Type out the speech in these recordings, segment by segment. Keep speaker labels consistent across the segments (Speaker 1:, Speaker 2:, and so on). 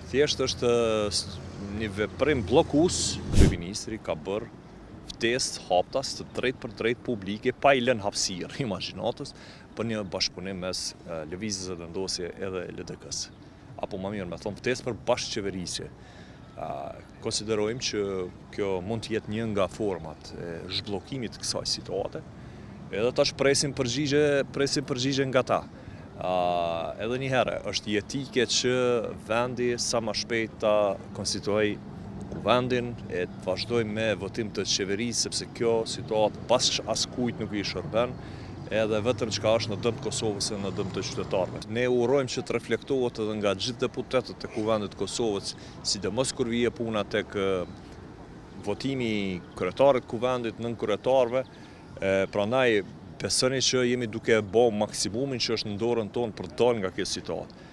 Speaker 1: Thjesht është një veprim bllokues. Kryeministri ka bërë ftesë haptas të drejtë për drejtë publike pa I lënë hapësirë imagjinatës për një bashkëpunim mes Lëvizjes së Vendosje edhe LDK-s. Apo më mirë me thonë ftesë për bashkëqeverisje. Konsiderojmë që kjo mund të jetë një nga format e zhbllokimit të kësaj situate, edhe tash presim përgjigje nga ta. Edhe një herë, është jetike që vendi sa më shpejt ta konstituoj kuvendin e të vazhdojmë me votim të qeverisë, sepse kjo situatë pas askujt nuk I shërben, edhe vetëm çka është në dëm të Kosovës e në dëm të qytetarëve. Ne urojmë që të reflektohet edhe nga gjithë deputetët e kuvendit të Kosovës, sidomos kur vije puna tek votimi I kryetarit të kuvendit, nën kryetarëve, prandaj besoni që jemi duke bë maksimumin që është në dorën tonë për të dalë nga kjo situatë.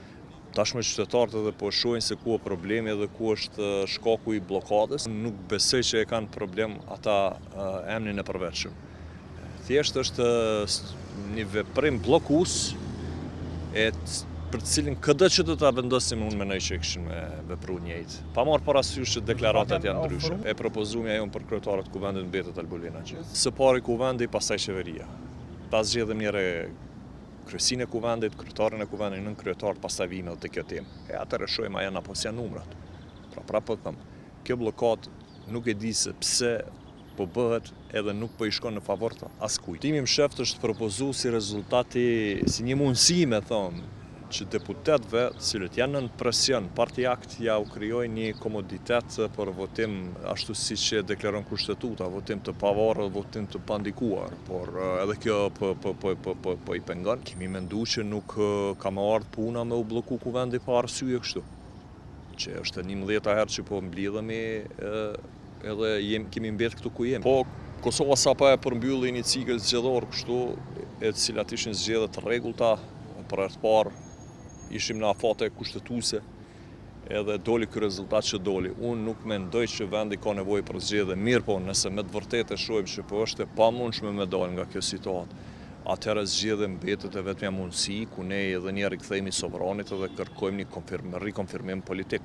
Speaker 1: Tashmë qytetarët edhe po shohin se ku është problemi dhe ku është shkaku I bllokadës. Nuk besoj që e kanë problem ata emrin e përvetshëm. Thjesht është një veprim bllokues për të cilin këtë që do ta vendosim unë mendoj që kishin me vepru njëjtë. Pa marrë parasysh që deklaratat janë ndryshe. E propozumja jonë për kryetarët e kuvendit mbetet Albulina Xhi. Së pari kuvendi, pastaj qeveria. Ta zgjedhëm njëre kryesinë e kuvendit, kryetarin e kuvendit, nën kryetar, pastaj vime edhe te kjo temë. E atëherë shohim a janë apo s'janë numrat. Prapë them, kjo blokadë nuk e di se pse po bëhet edhe nuk po I shkon në favor të askujt. Timi I msheft është propozuar si rezultati, si një mundësi me thonë, që deputetëve, cilët janë nën presion partiakt, ja u krijojnë një komoditet për votim ashtu siç e deklaron kushtetuta, votim të pavarur, votim të pandikuar, por edhe kjo po I pengon. Kemi menduar që nuk ka më ardhur puna me u blloku kuvendi pa arsye kështu. Që është 11 herë që po mblidhemi edhe kemi mbetë këtu ku jemi. Po Kosova sapo e përmbylli një cikël zgjedhor kështu, e cilat ishin zgjedhje të rregullta, për herë të parë ishim në afate kushtetuese, edhe doli ky rezultat që doli. Unë nuk mendoj që vendi ka nevojë për zgjedhje, mirë po nëse me të vërtetë shohim që po është e pamundshme me dalë nga kjo situatë, atëherë zgjedhja mbetet e vetmja mundësi ku ne edhe një herë kthehemi sovranit edhe kërkojmë një rikonfirmim politik.